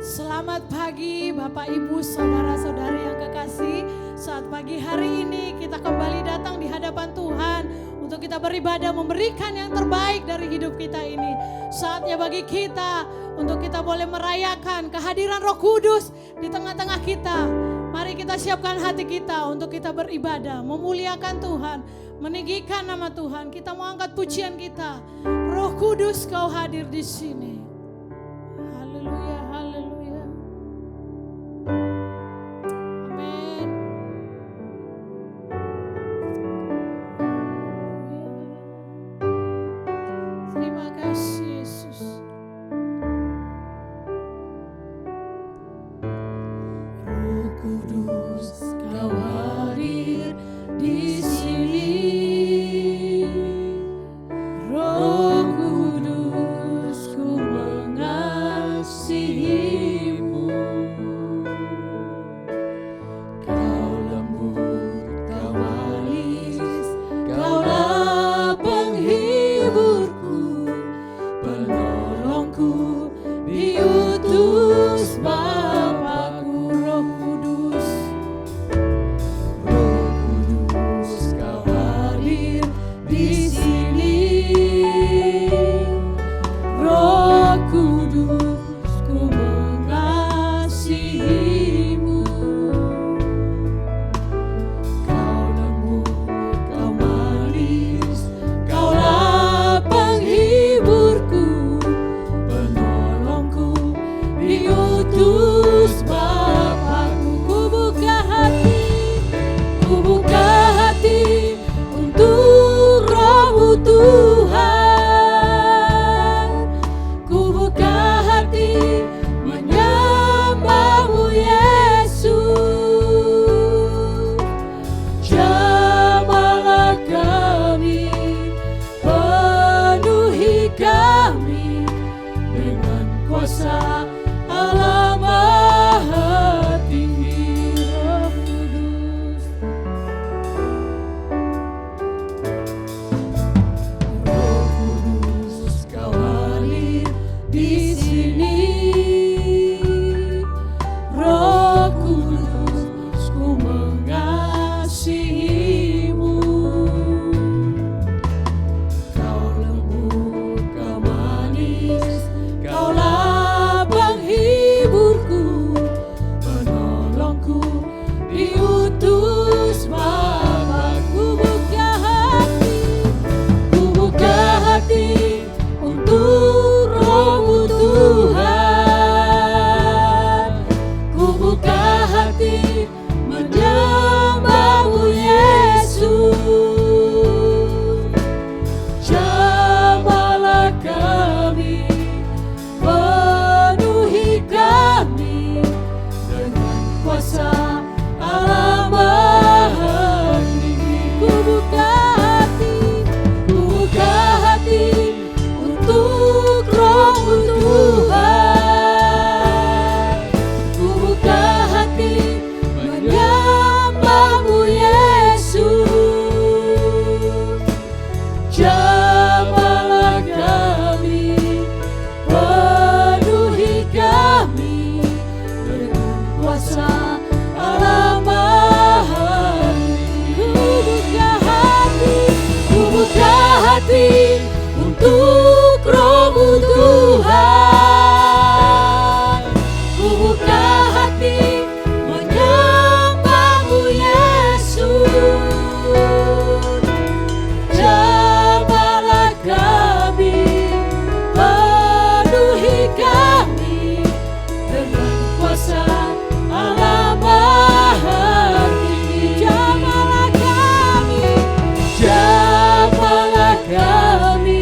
Selamat pagi Bapak Ibu Saudara-saudari yang kekasih. Saat pagi hari ini kita kembali datang di hadapan Tuhan untuk kita beribadah, memberikan yang terbaik dari hidup kita ini. Saatnya bagi kita untuk kita boleh merayakan kehadiran Roh Kudus di tengah-tengah kita. Mari kita siapkan hati kita untuk kita beribadah, memuliakan Tuhan, meninggikan nama Tuhan. Kita mau angkat pujian kita. Roh Kudus, Kau hadir di sini. Haleluya, haleluya. Amin. Terima kasih Yesus. Roh Kudus, Kau hadir di sini. Roh Kudus, Ku mengasihimu. Kau lembut, Kau manis, Kaulah penghiburku, penolongku, diutus Bapakku. Roh Kudus, Roh Kudus, Kau hadir di sini. Roh Kudus, Ku mengasihimu. Kau lembut, Kau manis, Kaulah penghiburku, penolongku, diutus Bapakku. Ku buka hati untuk Roh-Mu Tuhan. Ku buka hati menyembah-Mu Yesus. Jamahlah kami, penuhi kami dengan kuasa Allah Maha Tinggi. Roh Kudus, Roh Kudus, Kau hadir di sini. Roh Kudus, Ku mengasihimu. Kau lembut, Kau manis, Kaulah penghiburku, penolongku, diutus Bapakku. Ku buka hati untuk Roh-Mu Tuhan. Ku buka hati menyembah-Mu Yesus. Jamahlah kami, penuhi kami dengan kuasa Allah Maha Tinggi. Ku buka hati untuk Roh-Mu Tuhan. Ku buka hati menyembah-Mu Yesus. Jamahlah kami, penuhi kami dengan kuasa Allah Maha Tinggi. Ku buka hati untuk Roh-Mu Tuhan. Ku buka hati menyembah-Mu Yesus. Jamahlah kami, penuhi kami dengan kuasa Allah Maha Tinggi. Jamahlah kami,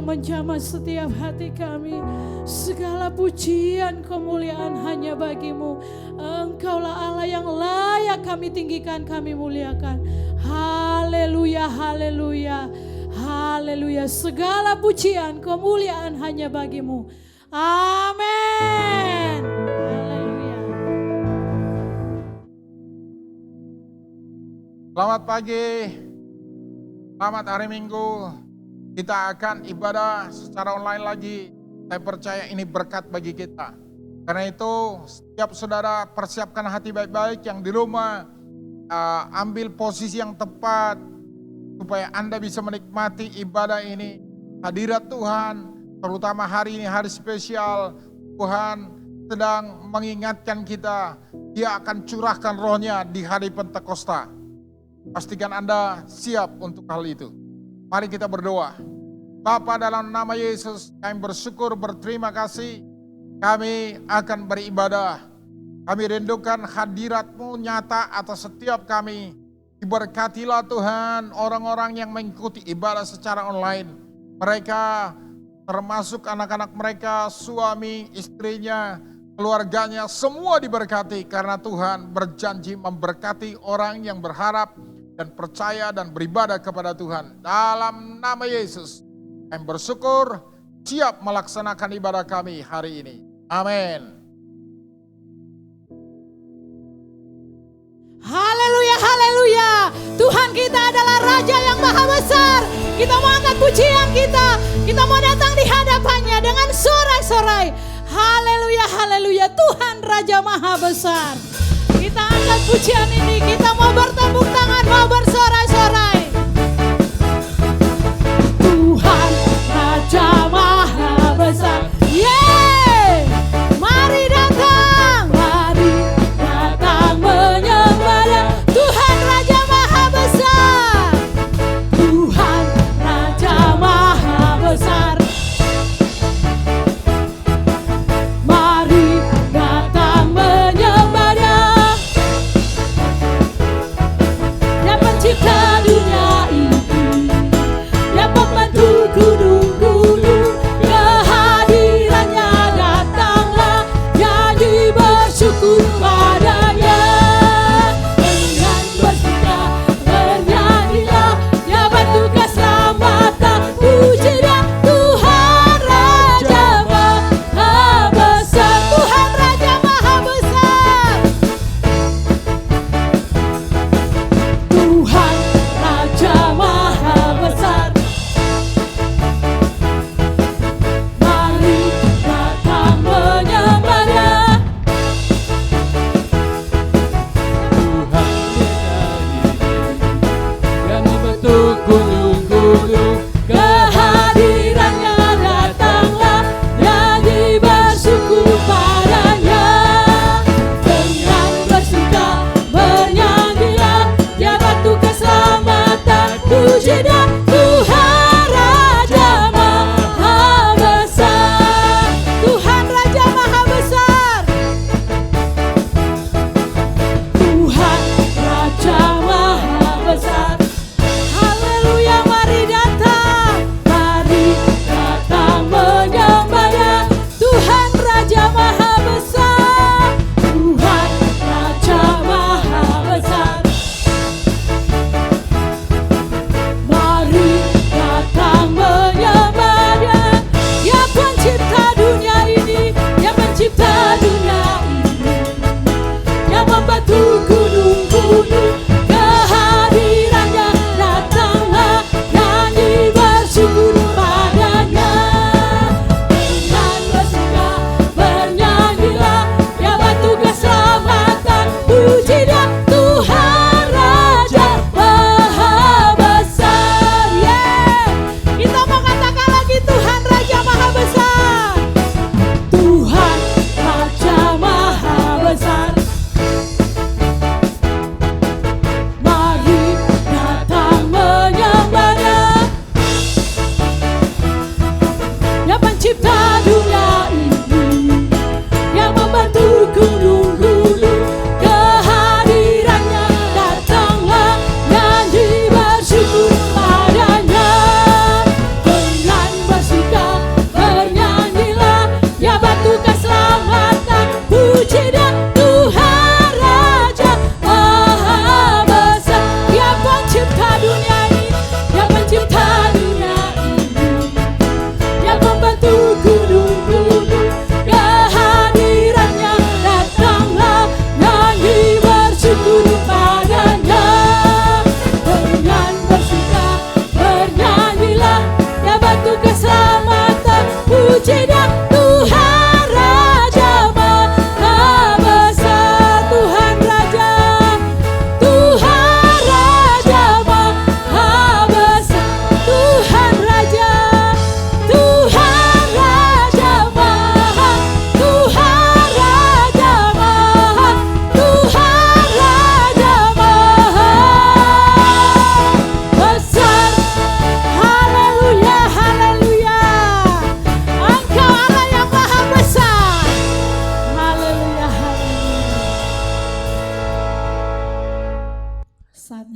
yang menjamah setiap hati kami. Segala pujian kemuliaan hanya bagi-Mu. Engkaulah Allah yang layak kami tinggikan, kami muliakan. Haleluya, haleluya, haleluya. Segala pujian kemuliaan hanya bagi-Mu. Amin. Haleluya. Selamat pagi, selamat hari Minggu. Kita akan ibadah secara online lagi. Saya percaya ini berkat bagi kita. Karena itu setiap saudara persiapkan hati baik-baik yang di rumah. Ambil posisi yang tepat supaya Anda bisa menikmati ibadah ini. Hadirat Tuhan, terutama hari ini hari spesial. Tuhan sedang mengingatkan kita, Dia akan curahkan rohnya di hari Pentakosta. Pastikan Anda siap untuk hal itu. Mari kita berdoa. Bapa, dalam nama Yesus kami bersyukur, berterima kasih. Kami akan beribadah. Kami rindukan hadirat-Mu nyata atas setiap kami. Diberkatilah Tuhan orang-orang yang mengikuti ibadah secara online. Mereka termasuk anak-anak mereka, suami, istrinya, keluarganya, semua diberkati. Karena Tuhan berjanji memberkati orang yang berharap dan percaya dan beribadah kepada Tuhan. Dalam nama Yesus kami bersyukur, siap melaksanakan ibadah kami hari ini. Amin. Haleluya, haleluya. Tuhan kita adalah Raja yang maha besar. Kita mau angkat pujian kita. Kita mau datang di hadapannya dengan sorai-sorai. Haleluya, haleluya. Tuhan Raja maha besar. Kita angkat pujian ini. Kita mau bertepuk tangan, mau bersorai-sorai. Tuhan Raja maha besar. Yeay! Mari datang menyembah Dia. Tuhan Raja maha besar. Tuhan Raja maha besar. Mari datang menyembah Dia. Dia pencipta dunia.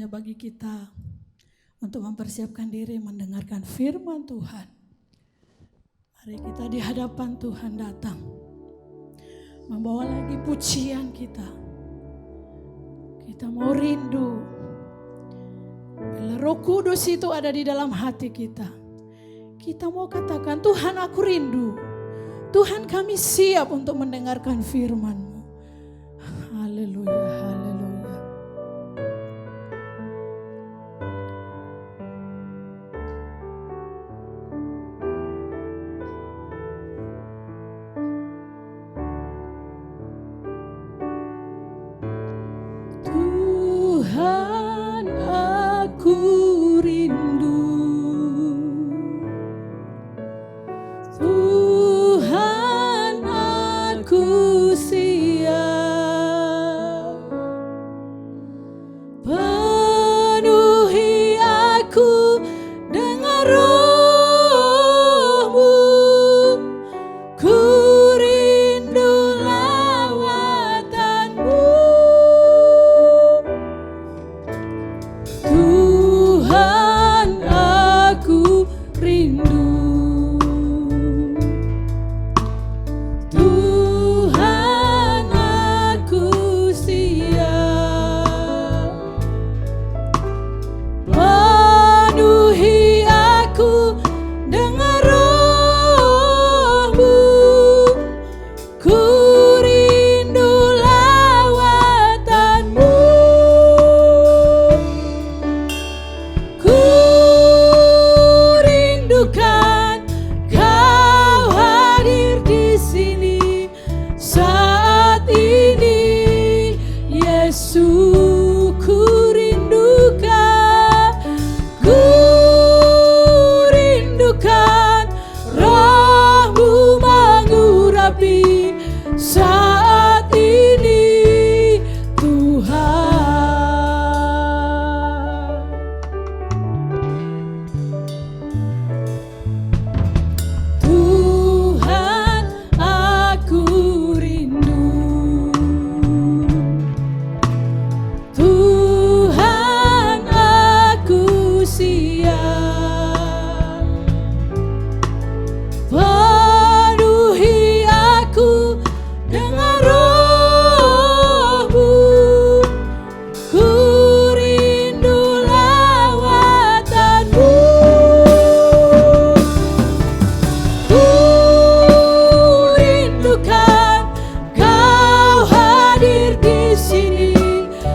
waktunya bagi kita untuk mempersiapkan diri mendengarkan firman Tuhan. Mari kita di hadapan Tuhan datang, membawa lagi pujian kita. Kita mau rindu, bila Roh Kudus itu ada di dalam hati kita. Kita mau katakan, Tuhan aku rindu. Tuhan kami siap untuk mendengarkan firman-Mu. Haleluya, haleluya. Tuhan aku rindu. Tuhan aku siap. Penuhi aku dengan Roh-Mu. Ku rindu lawatan-Mu. Tuhan aku rindu. Tuhan aku siap. Penuhi aku dengan Roh-Mu. Ku rindu lawatan-Mu. Ku rindukan Kau hadir di sini saat ini, Yesus. Ku rindukan, ku rindukan Roh-Mu mengurapi saat ini, Tuhan. Tuhan aku rindu. Tuhan aku siap. Penuhi aku dengan Roh-Mu. Ku rindu lawatan-Mu. Ku rindukan Kau hadir di sini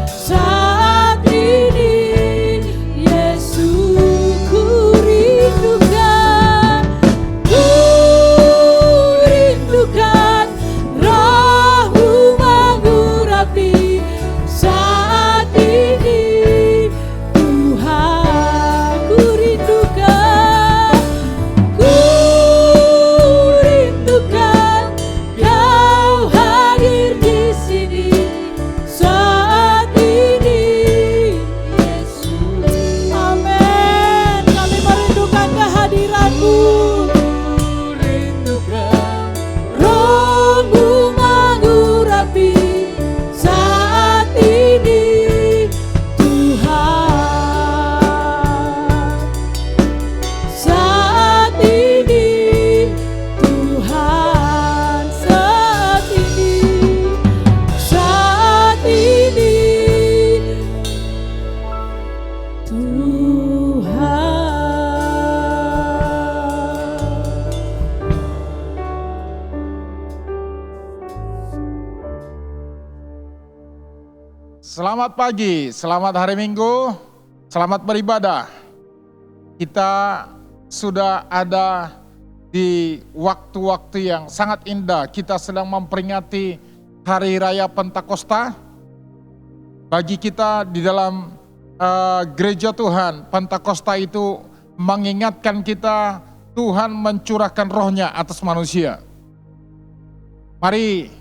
saat ini, Yesus. Ku rindukan, ku rindukan Roh-Mu mengurapi saat ini, Tuhan. Ku rindukan, ku rindukan Kau hadir di sini saat ini, Yesus. Amin. Kami merindukan kehadiran-Mu. Roh-Mu mengurapi saat ini, Tuhan. Saat ini, Tuhan. Saat ini, saat ini, Tuhan. Selamat pagi, selamat hari Minggu, selamat beribadah. Kita sudah ada di waktu-waktu yang sangat indah. Kita sedang memperingati Hari Raya Pentakosta. Bagi kita di dalam gereja Tuhan, Pentakosta itu mengingatkan kita Tuhan mencurahkan rohnya atas manusia. Mari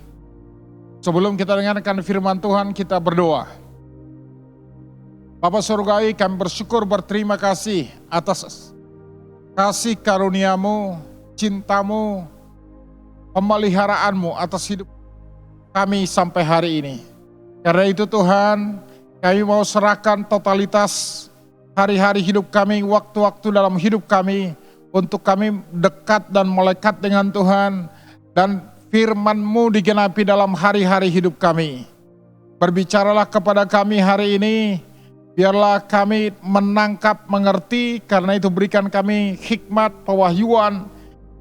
sebelum kita dengarkan firman Tuhan, kita berdoa. Bapa Surgawi, kami bersyukur berterima kasih atas kasih karunia-Mu, cinta-Mu, pemeliharaanmu atas hidup kami sampai hari ini. Karena itu Tuhan, Kami mau serahkan totalitas hari-hari hidup kami, waktu-waktu dalam hidup kami, untuk kami dekat dan melekat dengan Tuhan, dan firman-Mu digenapi dalam hari-hari hidup kami. Berbicaralah kepada kami hari ini, biarlah kami menangkap, mengerti, karena itu berikan kami hikmat, pewahyuan,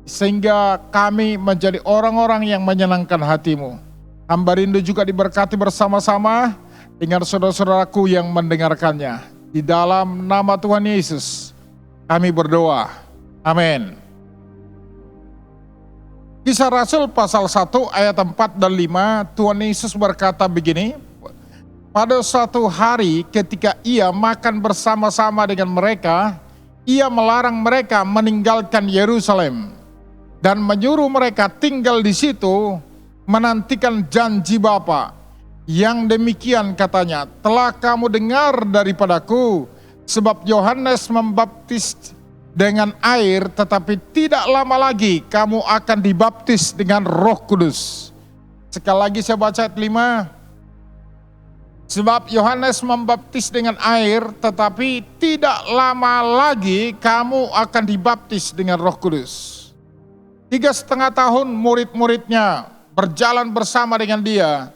sehingga kami menjadi orang-orang yang menyenangkan hati-Mu. Hamba rindu juga diberkati bersama-sama dengan saudara-saudaraku yang mendengarkannya. Di dalam nama Tuhan Yesus kami berdoa. Amin. Kisah Rasul pasal 1 ayat 4 dan 5, Tuhan Yesus berkata begini, pada suatu hari ketika ia makan bersama-sama dengan mereka, ia melarang mereka meninggalkan Yerusalem dan menyuruh mereka tinggal di situ menantikan janji Bapa. Yang demikian katanya, telah kamu dengar daripadaku, sebab Yohanes membaptis dengan air, tetapi tidak lama lagi kamu akan dibaptis dengan Roh Kudus. Sekali lagi saya baca ayat 5. Sebab Yohanes membaptis dengan air, tetapi tidak lama lagi kamu akan dibaptis dengan Roh Kudus. 3,5 tahun murid-muridnya berjalan bersama dengan dia.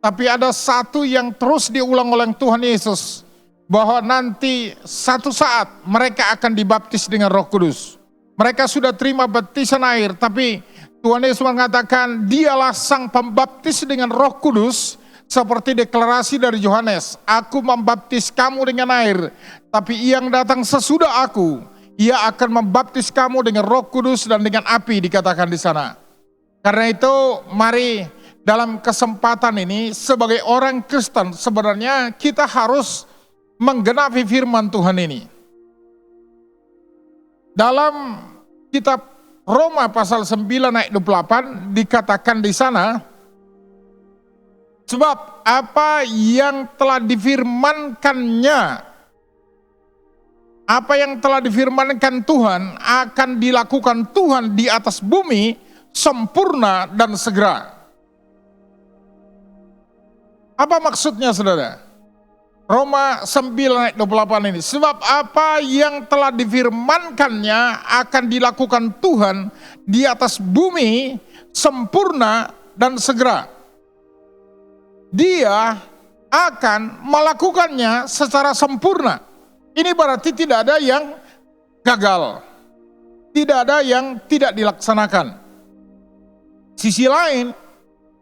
Tapi ada satu yang terus diulang oleh Tuhan Yesus, bahwa nanti satu saat mereka akan dibaptis dengan Roh Kudus. Mereka sudah terima baptisan air, tapi Tuhan Yesus mengatakan dialah sang pembaptis dengan Roh Kudus, seperti deklarasi dari Yohanes, aku membaptis kamu dengan air, tapi yang datang sesudah aku, ia akan membaptis kamu dengan Roh Kudus dan dengan api, dikatakan di sana. Karena itu mari dalam kesempatan ini sebagai orang Kristen sebenarnya kita harus menggenapi firman Tuhan ini. Dalam kitab Roma pasal 9 ayat 28 dikatakan di sana, sebab apa yang telah difirmankannya, apa yang telah difirmankan Tuhan akan dilakukan Tuhan di atas bumi sempurna dan segera. Apa maksudnya saudara? Roma 9 ayat 28 ini. Sebab apa yang telah difirmankannya akan dilakukan Tuhan di atas bumi sempurna dan segera. Dia akan melakukannya secara sempurna. Ini berarti tidak ada yang gagal. Tidak ada yang tidak dilaksanakan. Sisi lain,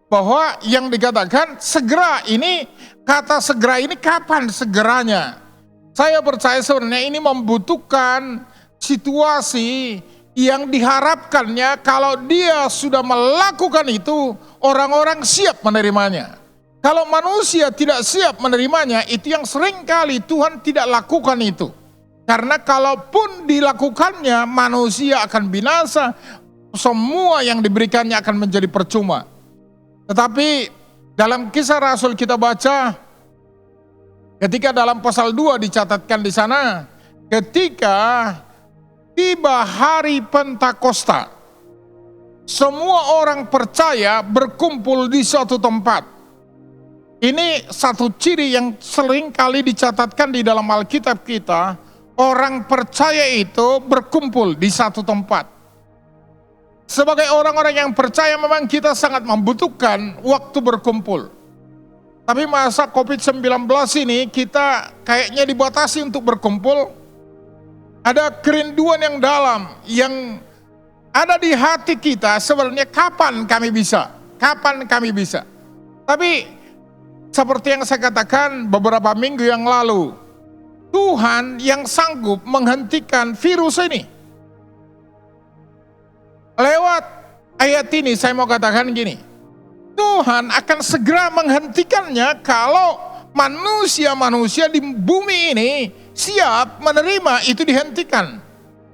bahwa yang dikatakan segera ini, kata segera ini kapan segeranya? Saya percaya sebenarnya ini membutuhkan situasi yang diharapkannya kalau dia sudah melakukan itu, orang-orang siap menerimanya. Kalau manusia tidak siap menerimanya, itu yang sering kali Tuhan tidak lakukan itu. Karena kalaupun dilakukannya, manusia akan binasa, semua yang diberikannya akan menjadi percuma. Tetapi dalam Kisah Rasul kita baca, ketika dalam pasal 2 dicatatkan di sana, ketika tiba hari Pentakosta, semua orang percaya berkumpul di suatu tempat. Ini satu ciri yang sering kali dicatatkan di dalam Alkitab kita, orang percaya itu berkumpul di satu tempat. Sebagai orang-orang yang percaya memang kita sangat membutuhkan waktu berkumpul. Tapi masa COVID-19 ini kita kayaknya dibatasi untuk berkumpul. Ada kerinduan yang dalam yang ada di hati kita sebenarnya kapan kami bisa. Tapi seperti yang saya katakan beberapa minggu yang lalu, Tuhan yang sanggup menghentikan virus ini. Lewat ayat ini saya mau katakan gini, Tuhan akan segera menghentikannya kalau manusia-manusia di bumi ini siap menerima itu dihentikan.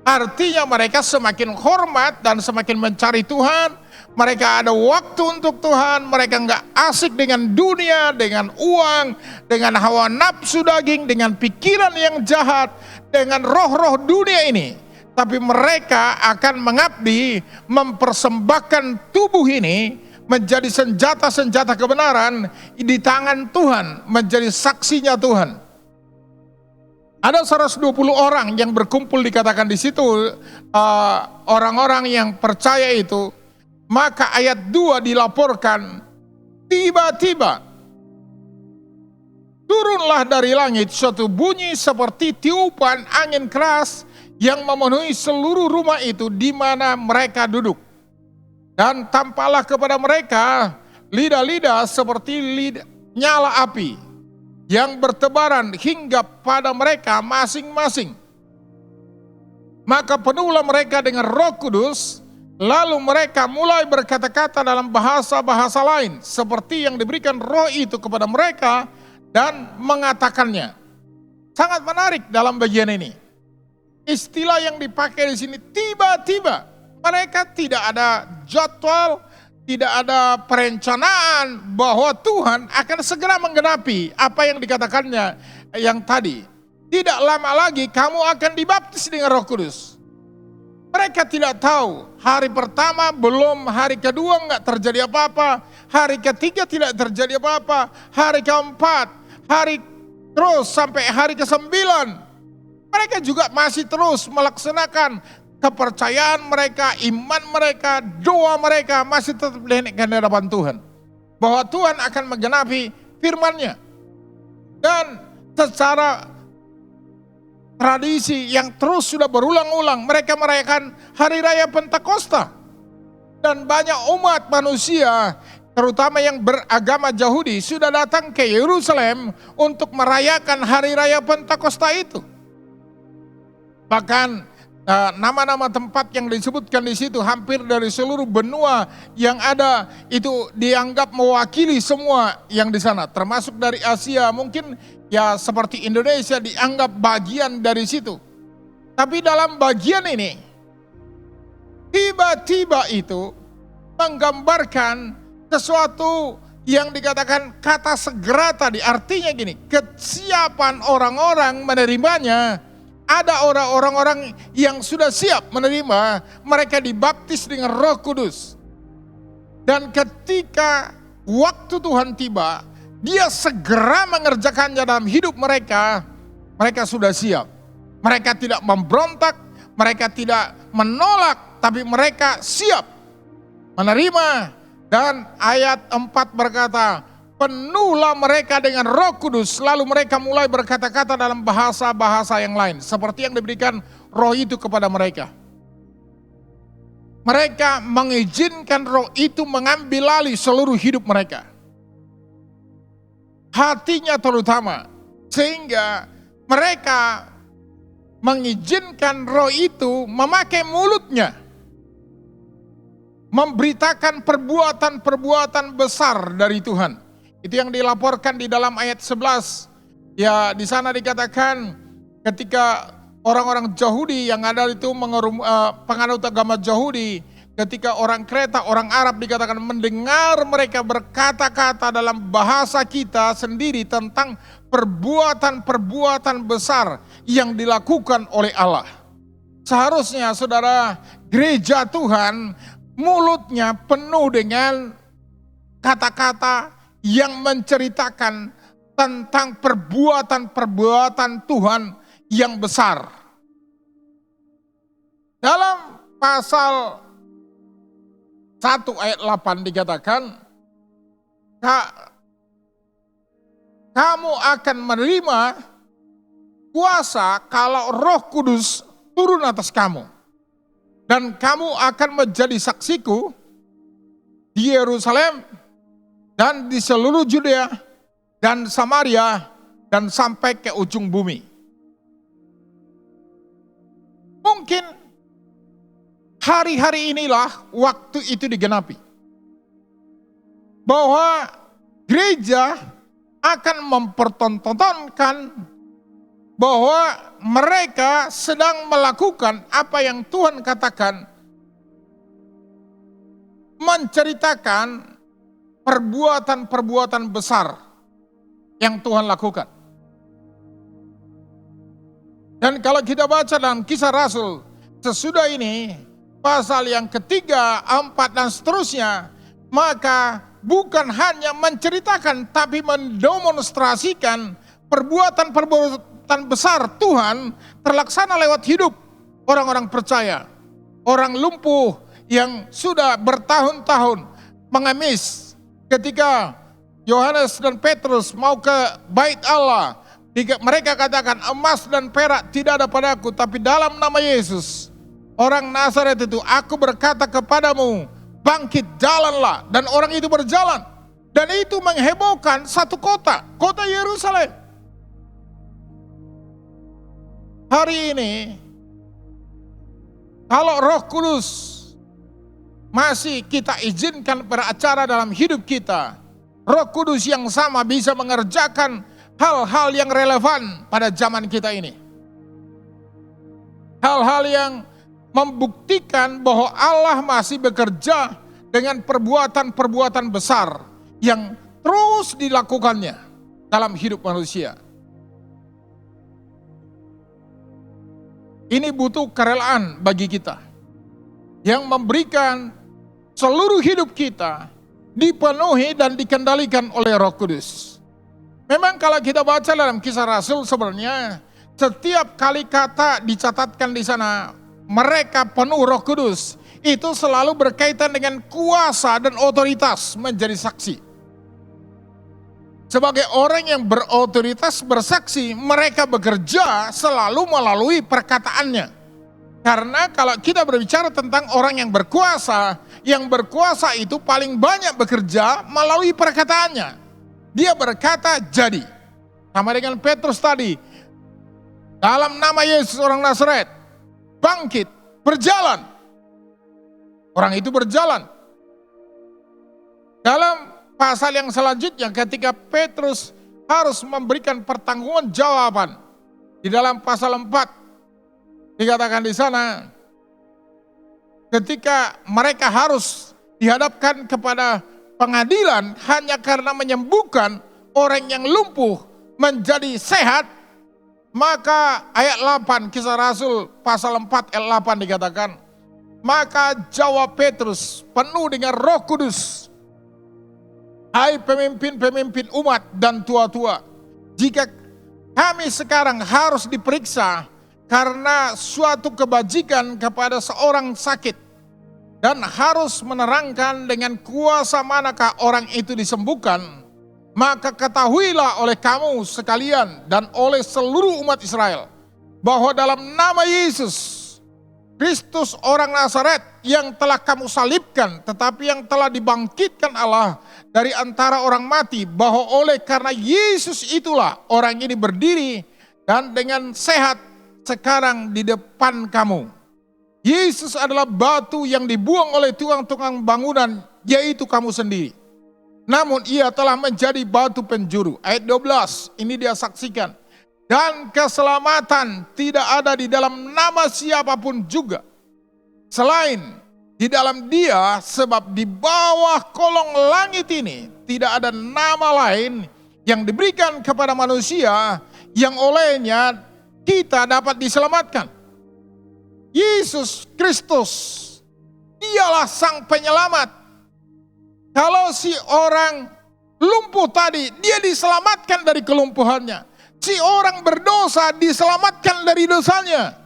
Artinya mereka semakin hormat dan semakin mencari Tuhan. Mereka ada waktu untuk Tuhan, mereka nggak asik dengan dunia, dengan uang, dengan hawa nafsu daging, dengan pikiran yang jahat, dengan roh-roh dunia ini. Tapi mereka akan mengabdi, mempersembahkan tubuh ini menjadi senjata-senjata kebenaran di tangan Tuhan, menjadi saksinya Tuhan. Ada 120 orang yang berkumpul, dikatakan di situ orang-orang yang percaya itu. Maka ayat 2 dilaporkan, tiba-tiba turunlah dari langit suatu bunyi seperti tiupan angin keras yang memenuhi seluruh rumah itu di mana mereka duduk. Dan tampaklah kepada mereka lidah-lidah seperti nyala api yang bertebaran hingga pada mereka masing-masing. Maka penuhlah mereka dengan Roh Kudus, lalu mereka mulai berkata-kata dalam bahasa-bahasa lain seperti yang diberikan Roh itu kepada mereka dan mengatakannya. Sangat menarik dalam bagian ini. Istilah yang dipakai di sini tiba-tiba. Mereka tidak ada jadwal, tidak ada perencanaan bahwa Tuhan akan segera menggenapi apa yang dikatakannya yang tadi. Tidak lama lagi kamu akan dibaptis dengan Roh Kudus. Mereka tidak tahu, hari pertama belum, hari kedua enggak terjadi apa-apa, hari ketiga tidak terjadi apa-apa, hari keempat, hari terus sampai hari ke-9. Mereka juga masih terus melaksanakan kepercayaan mereka, iman mereka, doa mereka masih tetap dinaikkan di hadapan Tuhan. Bahwa Tuhan akan menggenapi firman-Nya. Dan secara tradisi yang terus sudah berulang-ulang, mereka merayakan Hari Raya Pentakosta. Dan banyak umat manusia, terutama yang beragama Yahudi, sudah datang ke Yerusalem untuk merayakan Hari Raya Pentakosta itu. Bahkan nama-nama tempat yang disebutkan di situ hampir dari seluruh benua yang ada itu dianggap mewakili semua yang di sana, termasuk dari Asia, mungkin ya seperti Indonesia dianggap bagian dari situ. Tapi dalam bagian ini tiba-tiba itu menggambarkan sesuatu yang dikatakan kata segera tadi, artinya gini, kesiapan orang-orang menerimanya. Ada orang-orang yang sudah siap menerima, mereka dibaptis dengan Roh Kudus. Dan ketika waktu Tuhan tiba, Dia segera mengerjakannya dalam hidup mereka. Mereka sudah siap. Mereka tidak memberontak, mereka tidak menolak, tapi mereka siap menerima. Dan ayat 4 berkata, penuhlah mereka dengan Roh Kudus, lalu mereka mulai berkata-kata dalam bahasa-bahasa yang lain, seperti yang diberikan Roh itu kepada mereka. Mereka mengizinkan Roh itu mengambil alih seluruh hidup mereka. Hatinya terutama, sehingga mereka mengizinkan Roh itu memakai mulutnya, memberitakan perbuatan-perbuatan besar dari Tuhan. Itu yang dilaporkan di dalam ayat 11. Ya, di sana dikatakan ketika orang-orang Yahudi yang ada itu penganut agama Yahudi, ketika orang Kreta, orang Arab dikatakan mendengar mereka berkata-kata dalam bahasa kita sendiri tentang perbuatan-perbuatan besar yang dilakukan oleh Allah. Seharusnya saudara, gereja Tuhan mulutnya penuh dengan kata-kata yang menceritakan tentang perbuatan-perbuatan Tuhan yang besar. Dalam pasal 1 ayat 8 dikatakan, kamu akan menerima kuasa kalau Roh Kudus turun atas kamu. Dan kamu akan menjadi saksiku di Yerusalem, dan di seluruh Judea dan Samaria dan sampai ke ujung bumi. Mungkin hari-hari inilah waktu itu digenapi. Bahwa gereja akan mempertontonkan bahwa mereka sedang melakukan apa yang Tuhan katakan, menceritakan perbuatan-perbuatan besar yang Tuhan lakukan. Dan kalau kita baca dalam Kisah Rasul, sesudah ini, pasal yang ketiga, 4 dan seterusnya, maka bukan hanya menceritakan tapi mendemonstrasikan perbuatan besar Tuhan terlaksana lewat hidup orang-orang percaya. Orang lumpuh yang sudah bertahun-tahun mengemis ketika Yohanes dan Petrus mau ke bait Allah, mereka katakan emas dan perak tidak ada padaku, tapi dalam nama Yesus orang Nazaret itu aku berkata kepadamu, bangkit jalanlah. Dan orang itu berjalan. Dan itu menghebohkan satu kota, kota Yerusalem. Hari ini kalau Roh Kudus masih kita izinkan beracara dalam hidup kita, Roh Kudus yang sama bisa mengerjakan hal-hal yang relevan pada zaman kita ini. Hal-hal yang membuktikan bahwa Allah masih bekerja dengan perbuatan-perbuatan besar yang terus dilakukannya dalam hidup manusia. Ini butuh kerelaan bagi kita yang memberikan seluruh hidup kita dipenuhi dan dikendalikan oleh Roh Kudus. Memang kalau kita baca dalam Kisah Rasul sebenarnya setiap kali kata dicatatkan di sana mereka penuh Roh Kudus itu selalu berkaitan dengan kuasa dan otoritas menjadi saksi. Sebagai orang yang berotoritas bersaksi, mereka bekerja selalu melalui perkataannya. Karena kalau kita berbicara tentang orang yang berkuasa itu paling banyak bekerja melalui perkataannya. Dia berkata jadi. Sama dengan Petrus tadi. Dalam nama Yesus orang Nazaret, bangkit, berjalan. Orang itu berjalan. Dalam pasal yang selanjutnya ketika Petrus harus memberikan pertanggungjawaban di dalam pasal 4 dikatakan di sana ketika mereka harus dihadapkan kepada pengadilan hanya karena menyembuhkan orang yang lumpuh menjadi sehat, maka ayat 8 Kisah Rasul pasal 4 ayat 8 dikatakan, maka jawab Petrus penuh dengan Roh Kudus, hai pemimpin-pemimpin umat dan tua-tua, jika kami sekarang harus diperiksa karena suatu kebajikan kepada seorang sakit dan harus menerangkan dengan kuasa manakah orang itu disembuhkan, maka ketahuilah oleh kamu sekalian dan oleh seluruh umat Israel bahwa dalam nama Yesus Kristus orang Nazaret yang telah kamu salibkan tetapi yang telah dibangkitkan Allah dari antara orang mati, bahwa oleh karena Yesus itulah orang ini berdiri dan dengan sehat sekarang di depan kamu. Yesus adalah batu yang dibuang oleh tukang-tukang bangunan, yaitu kamu sendiri. Namun ia telah menjadi batu penjuru. Ayat 12 ini dia saksikan. Dan keselamatan tidak ada di dalam nama siapapun juga selain di dalam Dia, sebab di bawah kolong langit ini tidak ada nama lain yang diberikan kepada manusia yang olehnya kita dapat diselamatkan. Yesus Kristus, Dialah Sang Penyelamat. Kalau si orang lumpuh tadi, dia diselamatkan dari kelumpuhannya. Si orang berdosa diselamatkan dari dosanya.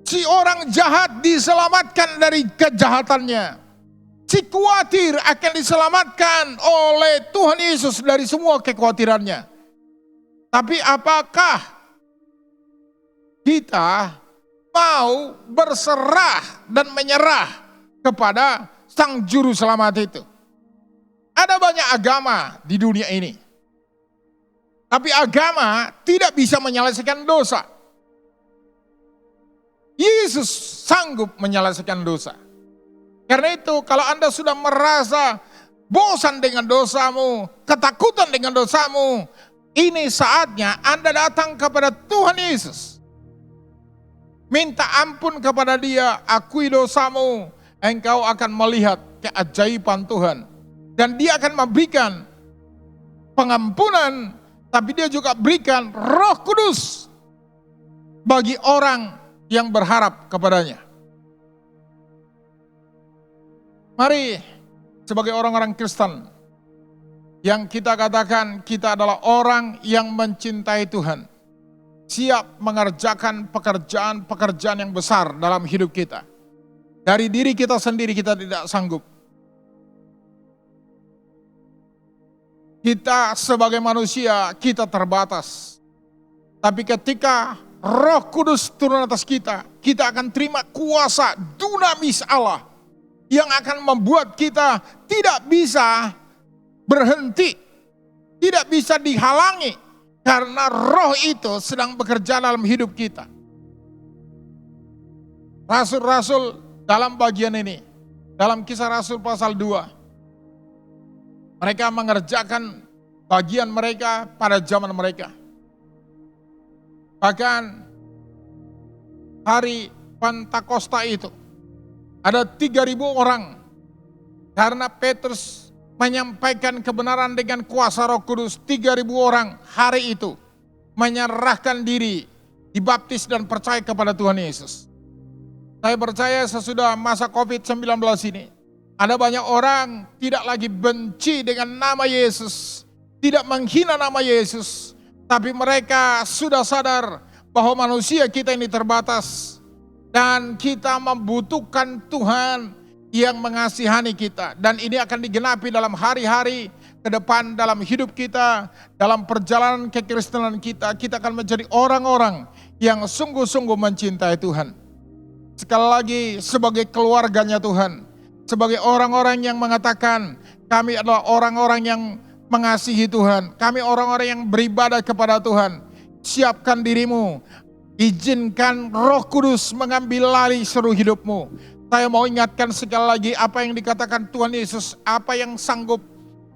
Si orang jahat diselamatkan dari kejahatannya. Si khawatir akan diselamatkan oleh Tuhan Yesus dari semua kekhawatirannya. Tapi apakah kita mau berserah dan menyerah kepada Sang Juru Selamat itu? Ada banyak agama di dunia ini. Tapi agama tidak bisa menyelesaikan dosa. Yesus sanggup menyelesaikan dosa. Karena itu kalau Anda sudah merasa bosan dengan dosamu, ketakutan dengan dosamu, ini saatnya Anda datang kepada Tuhan Yesus. Minta ampun kepada Dia, akui dosamu, engkau akan melihat keajaiban Tuhan. Dan Dia akan memberikan pengampunan, tapi Dia juga berikan Roh Kudus bagi orang yang berharap kepadanya. Mari sebagai orang-orang Kristen yang kita katakan kita adalah orang yang mencintai Tuhan, siap mengerjakan pekerjaan-pekerjaan yang besar dalam hidup kita. Dari diri kita sendiri kita tidak sanggup. Kita sebagai manusia, kita terbatas. Tapi ketika Roh Kudus turun atas kita, kita akan terima kuasa dunamis Allah yang akan membuat kita tidak bisa berhenti, tidak bisa dihalangi, karena roh itu sedang bekerja dalam hidup kita. Rasul-rasul dalam bagian ini, dalam Kisah Rasul pasal 2, mereka mengerjakan bagian mereka pada zaman mereka. Bahkan hari Pentakosta itu ada 3.000 orang, karena Petrus menyampaikan kebenaran dengan kuasa Roh Kudus. 3.000 orang hari itu menyerahkan diri, dibaptis dan percaya kepada Tuhan Yesus. Saya percaya sesudah masa COVID-19 ini, ada banyak orang tidak lagi benci dengan nama Yesus, tidak menghina nama Yesus, tapi mereka sudah sadar bahwa manusia kita ini terbatas dan kita membutuhkan Tuhan yang mengasihani kita. Dan ini akan digenapi dalam hari-hari ke depan dalam hidup kita, dalam perjalanan kekristenan kita. Kita akan menjadi orang-orang yang sungguh-sungguh mencintai Tuhan. Sekali lagi, sebagai keluarganya Tuhan, sebagai orang-orang yang mengatakan kami adalah orang-orang yang mengasihi Tuhan, kami orang-orang yang beribadah kepada Tuhan, siapkan dirimu, izinkan Roh Kudus mengambil alih seluruh hidupmu. Saya mau ingatkan sekali lagi apa yang dikatakan Tuhan Yesus, apa yang sanggup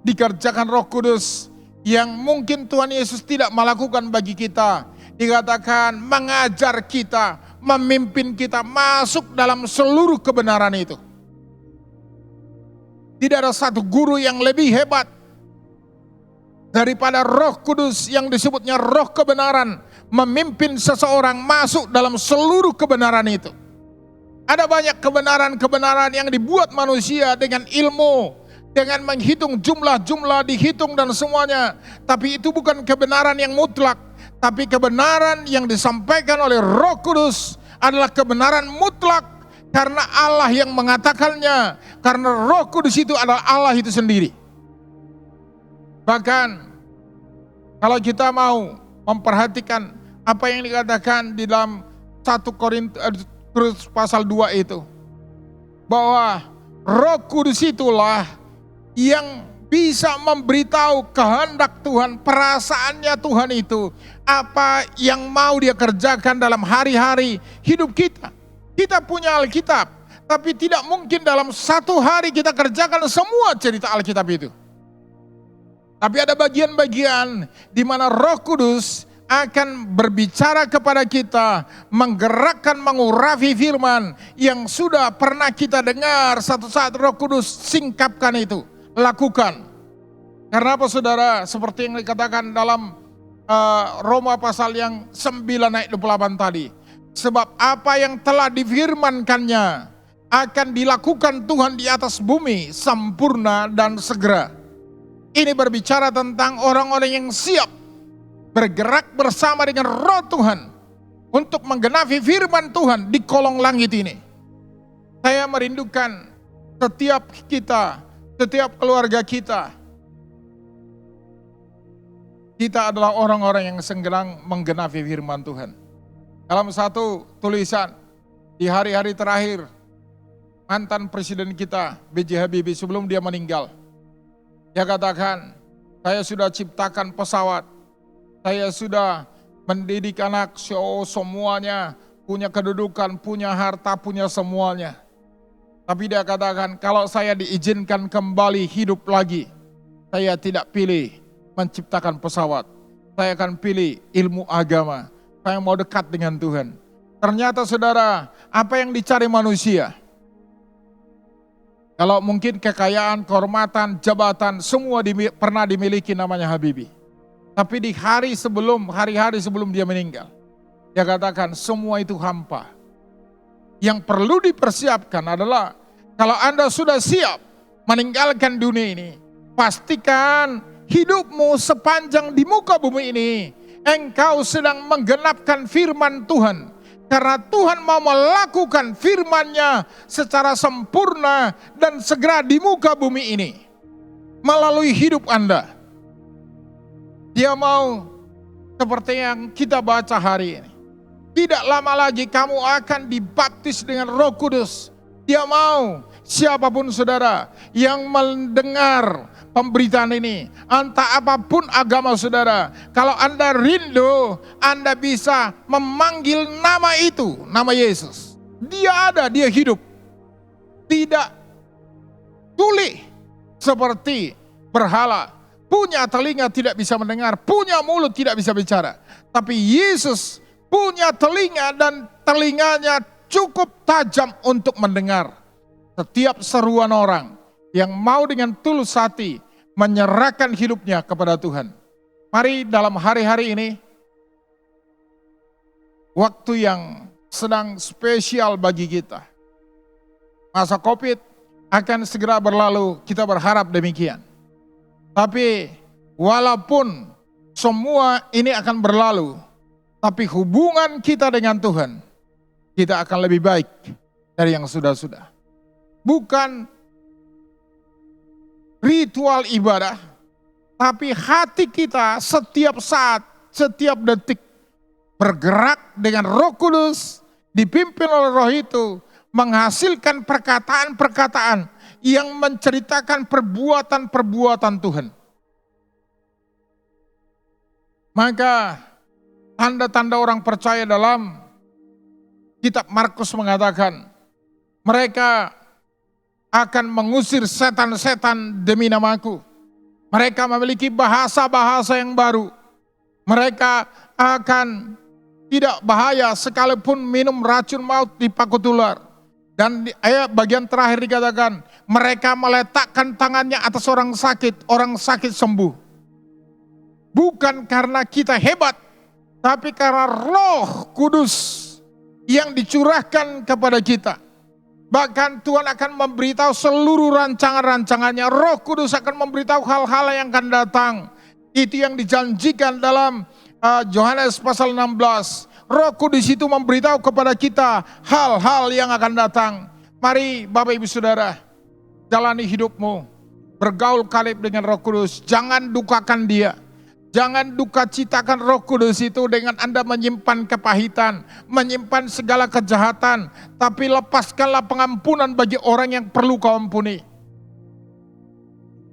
dikerjakan Roh Kudus yang mungkin Tuhan Yesus tidak melakukan bagi kita. Dikatakan mengajar kita, memimpin kita masuk dalam seluruh kebenaran itu. Tidak ada satu guru yang lebih hebat daripada Roh Kudus yang disebutnya roh kebenaran, memimpin seseorang masuk dalam seluruh kebenaran itu. Ada banyak kebenaran-kebenaran yang dibuat manusia dengan ilmu, dengan menghitung jumlah-jumlah, dihitung dan semuanya. Tapi itu bukan kebenaran yang mutlak, tapi kebenaran yang disampaikan oleh Roh Kudus adalah kebenaran mutlak, karena Allah yang mengatakannya, karena Roh Kudus itu adalah Allah itu sendiri. Bahkan kalau kita mau memperhatikan apa yang dikatakan di dalam 1 Korintus pasal 2 itu, bahwa Roh Kudus itulah yang bisa memberitahu kehendak Tuhan, perasaannya Tuhan itu, apa yang mau dia kerjakan dalam hari-hari hidup kita. Kita punya Alkitab, tapi tidak mungkin dalam satu hari kita kerjakan semua cerita Alkitab itu. Tapi ada bagian-bagian di mana Roh Kudus akan berbicara kepada kita, menggerakkan, mengurapi firman yang sudah pernah kita dengar. Satu saat Roh Kudus singkapkan itu, lakukan. Karena apa saudara? Seperti yang dikatakan dalam Roma pasal yang 9 ayat 28 tadi. Sebab apa yang telah difirmankannya akan dilakukan Tuhan di atas bumi sempurna dan segera. Ini berbicara tentang orang-orang yang siap bergerak bersama dengan Roh Tuhan untuk menggenapi firman Tuhan di kolong langit ini. Saya merindukan setiap kita, setiap keluarga kita adalah orang-orang yang sedang menggenapi firman Tuhan. Dalam satu tulisan di hari-hari terakhir, mantan presiden kita B.J. Habibie sebelum dia meninggal, dia katakan, saya sudah ciptakan pesawat, saya sudah mendidik anak, semuanya punya kedudukan, punya harta, punya semuanya. Tapi dia katakan, kalau saya diizinkan kembali hidup lagi, saya tidak pilih menciptakan pesawat. Saya akan pilih ilmu agama. Saya mau dekat dengan Tuhan. Ternyata saudara, apa yang dicari manusia? Kalau mungkin kekayaan, kehormatan, jabatan, semua pernah dimiliki namanya Habibie. Tapi di hari-hari sebelum dia meninggal, dia katakan semua itu hampa. Yang perlu dipersiapkan adalah kalau Anda sudah siap meninggalkan dunia ini, pastikan hidupmu sepanjang di muka bumi ini, engkau sedang menggenapkan firman Tuhan. Karena Tuhan mau melakukan firman-Nya secara sempurna dan segera di muka bumi ini. Melalui hidup Anda. Dia mau seperti yang kita baca hari ini. Tidak lama lagi kamu akan dibaptis dengan Roh Kudus. Dia mau siapapun saudara yang mendengar pemberitaan ini, entah apapun agama saudara, kalau Anda rindu, Anda bisa memanggil nama itu, nama Yesus. Dia ada, dia hidup. Tidak tuli seperti berhala. Punya telinga tidak bisa mendengar, punya mulut tidak bisa bicara. Tapi Yesus punya telinga dan telinganya cukup tajam untuk mendengar setiap seruan orang yang mau dengan tulus hati menyerahkan hidupnya kepada Tuhan. Mari dalam hari-hari ini, waktu yang sedang spesial bagi kita. Masa COVID akan segera berlalu, kita berharap demikian. Tapi walaupun semua ini akan berlalu, tapi hubungan kita dengan Tuhan, kita akan lebih baik dari yang sudah-sudah. Bukan ritual ibadah, tapi hati kita setiap saat, setiap detik bergerak dengan Roh Kudus, dipimpin oleh Roh itu, menghasilkan perkataan-perkataan yang menceritakan perbuatan-perbuatan Tuhan. Maka tanda-tanda orang percaya dalam kitab Markus mengatakan, mereka akan mengusir setan-setan demi namaku. Mereka memiliki bahasa-bahasa yang baru. Mereka akan tidak bahaya sekalipun minum racun maut dipakut ular. Dan di ayat bagian terakhir dikatakan, mereka meletakkan tangannya atas orang sakit sembuh. Bukan karena kita hebat, tapi karena Roh Kudus yang dicurahkan kepada kita. Bahkan Tuhan akan memberitahu seluruh rancangan-rancangannya. Roh Kudus akan memberitahu hal-hal yang akan datang. Itu yang dijanjikan dalam Yohanes pasal 16. Roh Kudus itu memberitahu kepada kita hal-hal yang akan datang. Mari Bapak Ibu Saudara, jalani hidupmu. Bergaul karib dengan Roh Kudus. Jangan dukakan dia. Jangan duka citakan Roh Kudus itu dengan Anda menyimpan kepahitan, menyimpan segala kejahatan, tapi lepaskanlah pengampunan bagi orang yang perlu kau ampuni.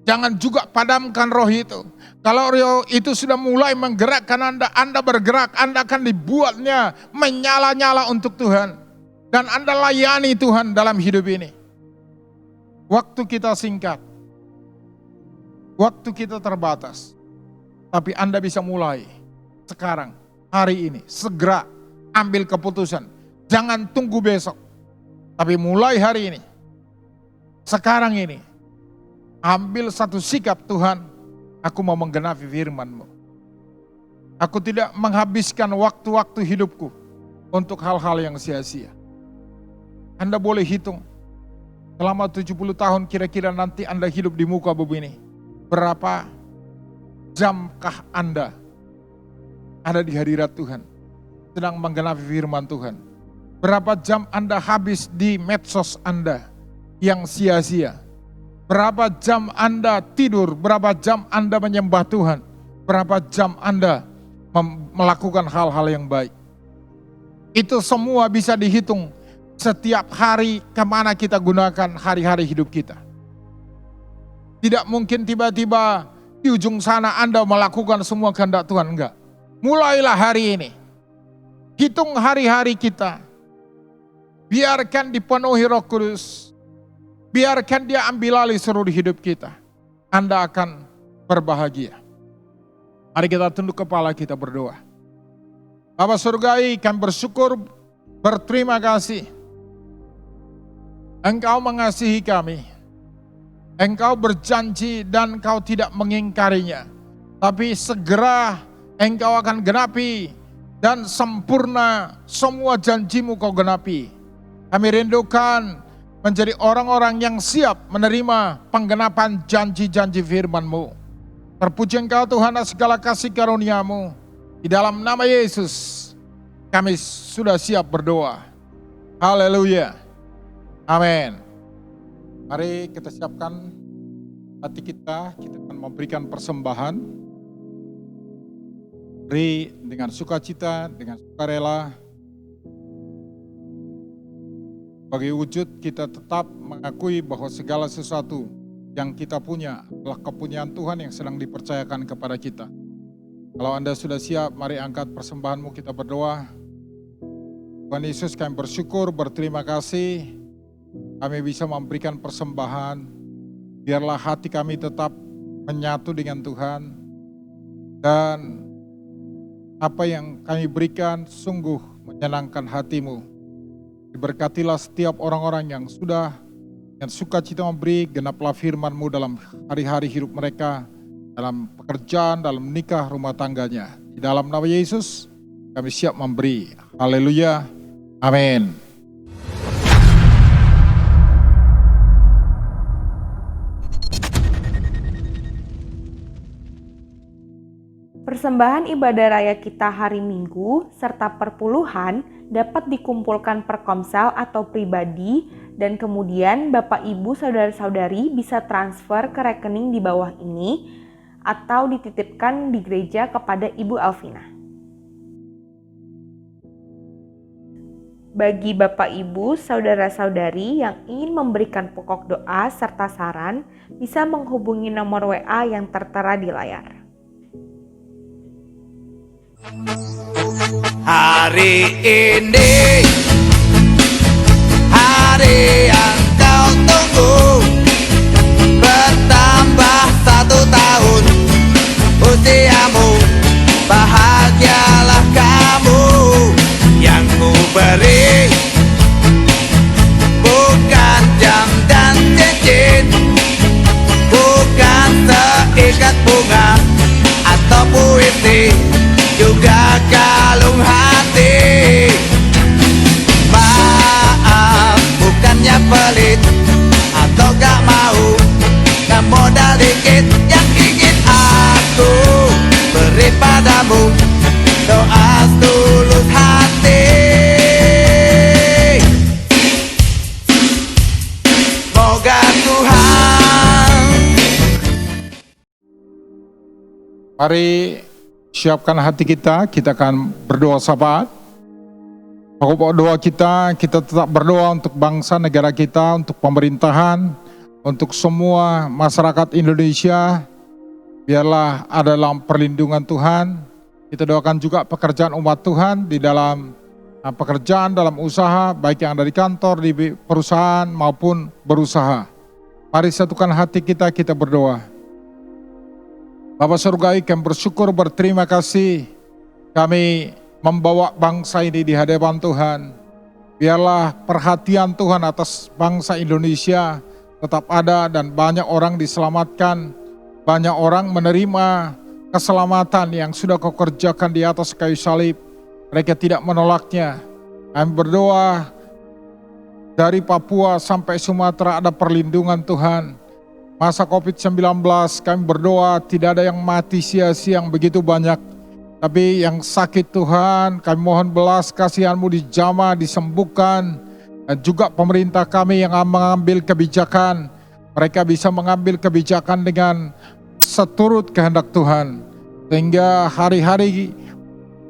Jangan juga padamkan roh itu. Kalau roh itu sudah mulai menggerakkan Anda bergerak, Anda akan dibuatnya menyala-nyala untuk Tuhan. Dan Anda layani Tuhan dalam hidup ini. Waktu kita singkat, waktu kita terbatas. Tapi Anda bisa mulai sekarang, hari ini, segera ambil keputusan. Jangan tunggu besok, tapi mulai hari ini, sekarang ini, ambil satu sikap, Tuhan, aku mau menggenapi firman-Mu. Aku tidak menghabiskan waktu-waktu hidupku untuk hal-hal yang sia-sia. Anda boleh hitung, selama 70 tahun kira-kira nanti Anda hidup di muka bumi ini, berapa jamkah Anda ada di hadirat Tuhan, sedang menggenapi firman Tuhan? Berapa jam Anda habis di medsos Anda yang sia-sia? Berapa jam Anda tidur? Berapa jam Anda menyembah Tuhan? Berapa jam Anda melakukan hal-hal yang baik? Itu semua bisa dihitung setiap hari kemana kita gunakan hari-hari hidup kita. Tidak mungkin tiba-tiba di ujung sana Anda melakukan semua kehendak Tuhan, enggak. Mulailah hari ini. Hitung hari-hari kita. Biarkan dipenuhi Roh Kudus. Biarkan dia ambil alih seluruh hidup kita. Anda akan berbahagia. Mari kita tunduk kepala, kita berdoa. Bapa Surgawi, kami bersyukur, berterima kasih. Engkau mengasihi kami. Engkau berjanji dan Engkau tidak mengingkarinya. Tapi segera Engkau akan genapi dan sempurna semua janjimu Kau genapi. Kami rindukan menjadi orang-orang yang siap menerima penggenapan janji-janji firman-Mu. Terpuji Engkau Tuhan atas segala kasih karunia-Mu. Di dalam nama Yesus kami sudah siap berdoa. Haleluya. Amin. Mari kita siapkan hati kita akan memberikan persembahan. Beri dengan sukacita, dengan sukarela. Bagi wujud kita tetap mengakui bahwa segala sesuatu yang kita punya adalah kepunyaan Tuhan yang sedang dipercayakan kepada kita. Kalau Anda sudah siap, mari angkat persembahanmu, kita berdoa. Tuhan Yesus, kami bersyukur, berterima kasih. Kami bisa memberikan persembahan. Biarlah hati kami tetap menyatu dengan Tuhan. Dan apa yang kami berikan sungguh menyenangkan hati-Mu. Diberkatilah setiap orang-orang yang sudah yang sukacita memberi, genaplah firman-Mu dalam hari-hari hidup mereka, dalam pekerjaan, dalam nikah, rumah tangganya. Di dalam nama Yesus, kami siap memberi. Haleluya. Amin. Persembahan ibadah raya kita hari Minggu serta perpuluhan dapat dikumpulkan per komsel atau pribadi dan kemudian Bapak Ibu Saudara-saudari bisa transfer ke rekening di bawah ini atau dititipkan di gereja kepada Ibu Alvina. Bagi Bapak Ibu Saudara-saudari yang ingin memberikan pokok doa serta saran bisa menghubungi nomor WA yang tertera di layar. Hari ini, hari yang kau tunggu, bertambah 1 tahun usiamu, bahagialah kamu. Yang ku beri bukan jam dan cincin, bukan seikat bunga atau puisi, juga kalung hati. Maaf, bukannya pelit atau gak mau, gak modal dikit yang ingin aku beri padamu, doa tulus hati. Moga Tuhan. Mari siapkan hati kita akan berdoa syafaat. Pokok doa kita tetap berdoa untuk bangsa negara kita, untuk pemerintahan, untuk semua masyarakat Indonesia. Biarlah ada dalam perlindungan Tuhan. Kita doakan juga pekerjaan umat Tuhan di dalam pekerjaan, dalam usaha, baik yang ada di kantor, di perusahaan maupun berusaha. Mari satukan hati kita berdoa. Bapa Surgawi, kami bersyukur, berterima kasih kami membawa bangsa ini di hadapan Tuhan. Biarlah perhatian Tuhan atas bangsa Indonesia tetap ada dan banyak orang diselamatkan, banyak orang menerima keselamatan yang sudah Kau kerjakan di atas kayu salib. Mereka tidak menolaknya. Kami berdoa dari Papua sampai Sumatera ada perlindungan Tuhan. Masa COVID-19 kami berdoa tidak ada yang mati sia-sia yang begitu banyak. Tapi yang sakit Tuhan kami mohon belas kasihan-Mu dijamah, disembuhkan. Dan juga pemerintah kami yang mengambil kebijakan. Mereka bisa mengambil kebijakan dengan seturut kehendak Tuhan. Sehingga hari-hari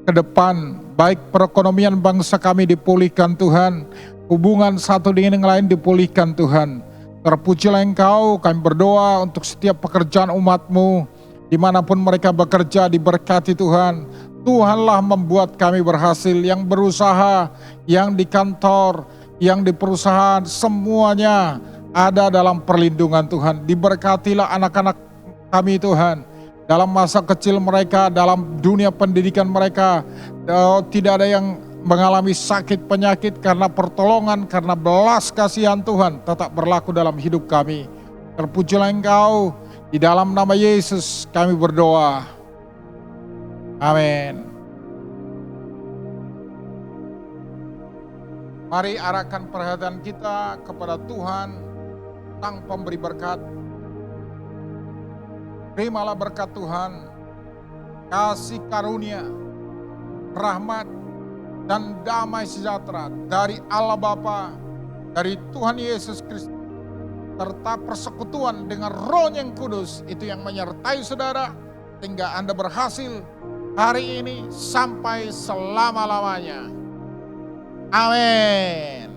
ke depan baik perekonomian bangsa kami dipulihkan Tuhan. Hubungan satu dengan yang lain dipulihkan Tuhan. Terpujilah Engkau, kami berdoa untuk setiap pekerjaan umat-Mu, dimanapun mereka bekerja diberkati Tuhan. Tuhanlah membuat kami berhasil, yang berusaha, yang di kantor, yang di perusahaan, semuanya ada dalam perlindungan Tuhan. Diberkatilah anak-anak kami Tuhan, dalam masa kecil mereka, dalam dunia pendidikan mereka, tidak ada yang mengalami sakit penyakit karena pertolongan, karena belas kasihan Tuhan tetap berlaku dalam hidup kami. Terpujilah Engkau, di dalam nama Yesus kami berdoa. Amin. Mari arahkan perhatian kita kepada Tuhan, Sang Pemberi berkat. Terimalah berkat Tuhan, kasih karunia, rahmat, dan damai sejahtera dari Allah Bapa, dari Tuhan Yesus Kristus, serta persekutuan dengan Roh yang Kudus itu yang menyertai saudara, sehingga Anda berhasil hari ini sampai selama-lamanya. Amin.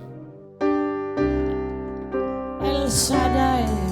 El Shaddai.